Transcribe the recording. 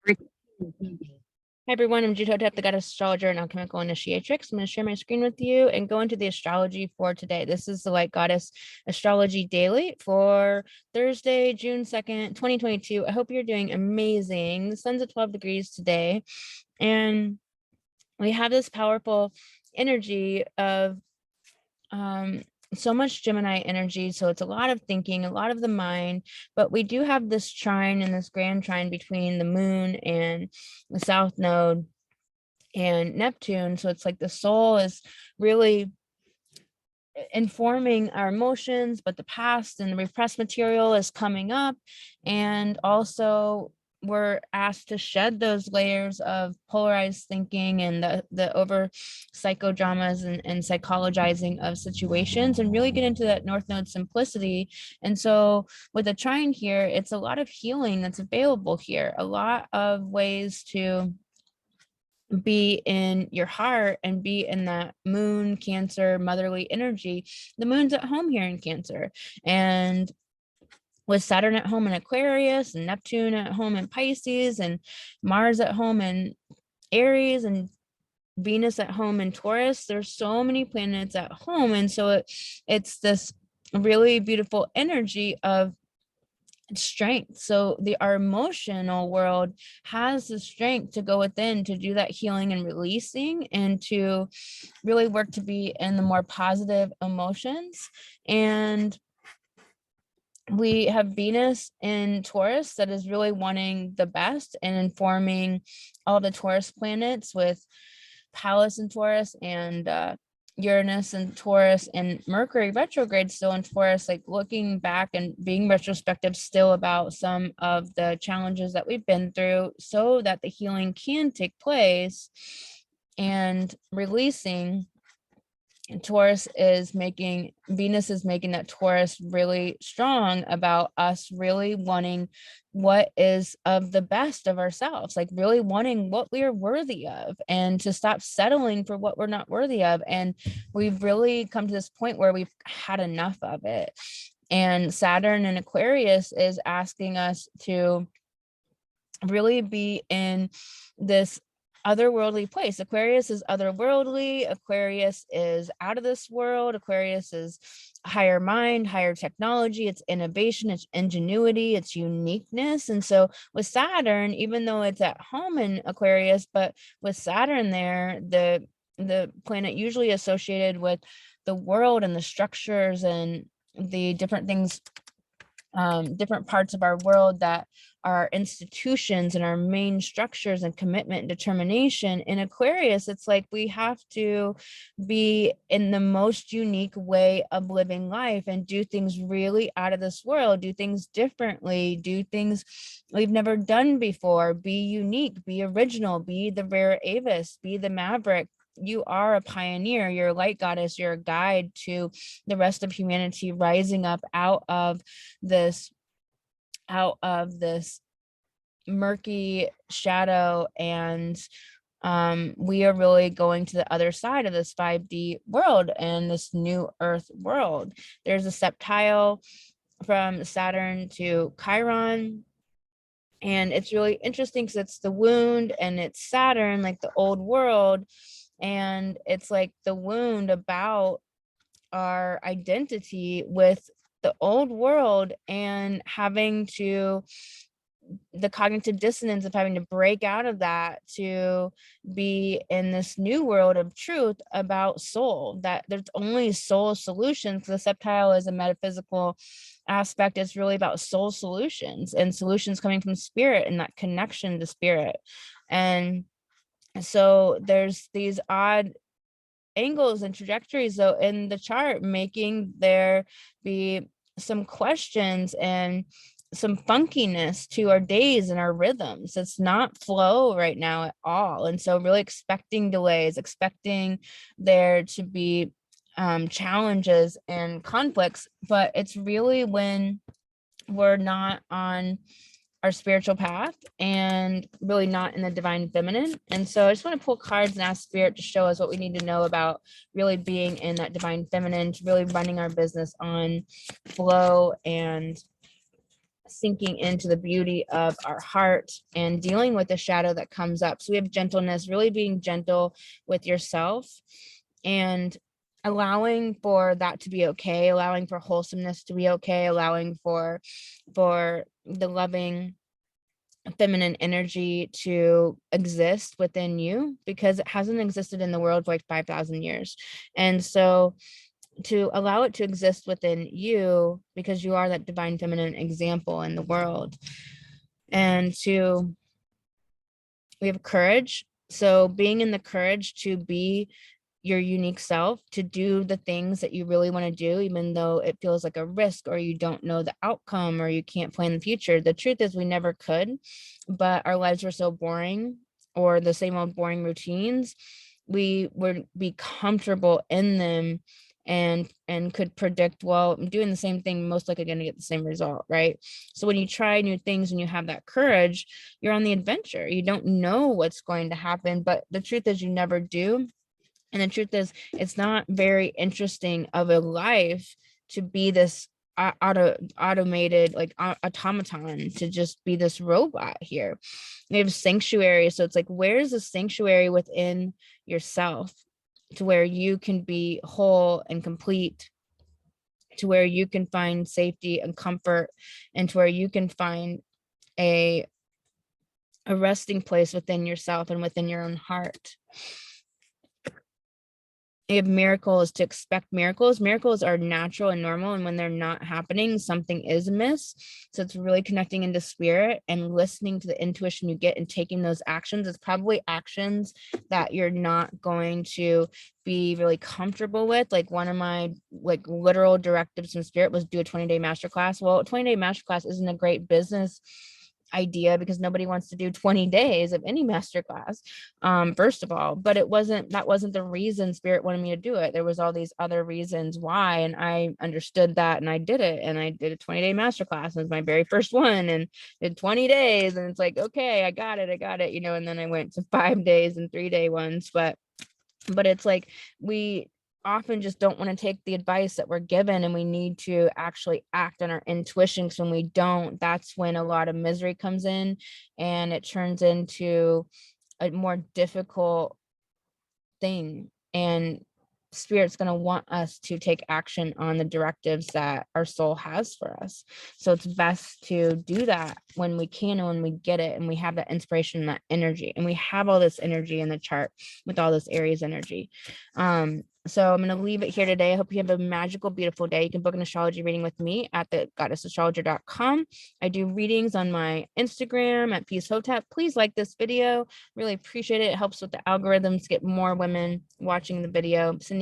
Hi everyone, I'm Jutotep, the goddess astrologer and alchemical initiatrix. I'm going to share my screen with you and go into the astrology for today. This is the Light Goddess Astrology Daily for Thursday, June 2nd, 2022. I hope you're doing amazing. The sun's at 12 degrees today, and we have this powerful energy of so much Gemini energy. So it's a lot of thinking, a lot of the mind, but we do have this trine and this grand trine between the moon and the south node and Neptune. So it's like the soul is really informing our emotions, but the past and the repressed material is coming up. And also we're asked to shed those layers of polarized thinking and the over psychodramas and psychologizing of situations and really get into that north node simplicity. And so with the trine here, it's a lot of healing that's available here, a lot of ways to be in your heart and be in that moon Cancer motherly energy. The moon's at home here in Cancer, and with Saturn at home in Aquarius and Neptune at home in Pisces and Mars at home in Aries and Venus at home in Taurus, there's so many planets at home. And so it's this really beautiful energy of strength. So our emotional world has the strength to go within to do that healing and releasing and to really work to be in the more positive emotions. And we have Venus in Taurus that is really wanting the best and informing all the Taurus planets with Pallas in Taurus and Uranus and Taurus and Mercury retrograde still in Taurus, like looking back and being retrospective still about some of the challenges that we've been through so that the healing can take place. And releasing, Taurus is making, Venus is making that Taurus really strong about us really wanting what is of the best of ourselves, like really wanting what we are worthy of and to stop settling for what we're not worthy of. And we've really come to this point where we've had enough of it. And Saturn in Aquarius is asking us to really be in this otherworldly place. Aquarius is otherworldly. Aquarius is out of this world. Aquarius is higher mind, higher technology. It's innovation, it's ingenuity, it's uniqueness. And so with Saturn, even though it's at home in Aquarius, but with Saturn there, the planet usually associated with the world and the structures and the different things, different parts of our world that are institutions and our main structures and commitment and determination. In Aquarius, it's like we have to be in the most unique way of living life and do things really out of this world, do things differently, do things we've never done before, be unique, be original, be the rare avis, be the maverick. You are a pioneer, you're a light goddess, you're a guide to the rest of humanity rising up out of this murky shadow. And we are really going to the other side of this 5D world and this new earth world. There's a septile from Saturn to Chiron, and it's really interesting because it's the wound and it's Saturn, like the old world, and it's like the wound about our identity with the old world and having to, the cognitive dissonance of having to break out of that to be in this new world of truth about soul, that there's only soul solutions. The septile is a metaphysical aspect. It's really about soul solutions and solutions coming from spirit and that connection to spirit. And so there's these odd angles and trajectories though in the chart, making there be some questions and some funkiness to our days and our rhythms. It's not flow right now at all. And so really expecting delays, expecting there to be challenges and conflicts, but it's really when we're not on our spiritual path and really not in the divine feminine. And so I just want to pull cards and ask spirit to show us what we need to know about really being in that divine feminine, to really running our business on flow and sinking into the beauty of our heart and dealing with the shadow that comes up. So we have gentleness, really being gentle with yourself and allowing for that to be okay, allowing for wholesomeness to be okay, allowing for the loving feminine energy to exist within you, because it hasn't existed in the world for like 5,000 years. And so to allow it to exist within you, because you are that divine feminine example in the world. And we have courage. So being in the courage to be your unique self, to do the things that you really want to do, even though it feels like a risk or you don't know the outcome or you can't plan the future. The truth is we never could, but our lives were so boring, or the same old boring routines. We would be comfortable in them and could predict, well, I'm doing the same thing, most likely going to get the same result, right? So when you try new things and you have that courage, you're on the adventure. You don't know what's going to happen, but the truth is you never do. And the truth is, it's not very interesting of a life to be this automated, like automaton, to just be this robot here. We have sanctuary. So it's like, where's the sanctuary within yourself to where you can be whole and complete, to where you can find safety and comfort, and to where you can find a resting place within yourself and within your own heart. You have miracles, to expect miracles. Miracles are natural and normal, and when they're not happening, something is amiss. So it's really connecting into spirit and listening to the intuition you get and taking those actions. It's probably actions that you're not going to be really comfortable with. Like one of my like literal directives from spirit was do a 20-day masterclass. Well, a 20-day masterclass isn't a great business idea because nobody wants to do 20 days of any masterclass, first of all. But that wasn't the reason spirit wanted me to do it. There was all these other reasons why, and I understood that, and I did it. And I did a 20-day masterclass. It was my very first one, and did 20 days, and it's like, okay, I got it, and then I went to 5 days and 3-day ones. But it's like, we often just don't want to take the advice that we're given, and we need to actually act on our intuition, because when we don't, that's when a lot of misery comes in, and it turns into a more difficult thing. And spirit's going to want us to take action on the directives that our soul has for us. So it's best to do that when we can and when we get it, and we have that inspiration and that energy, and we have all this energy in the chart with all this Aries energy. So I'm going to leave it here today. I hope you have a magical, beautiful day. You can book an astrology reading with me at thegoddessastrologer.com. I do readings on my Instagram at Peace Hotep. Please like this video. Really appreciate it. It helps with the algorithms, get more women watching the video. Sending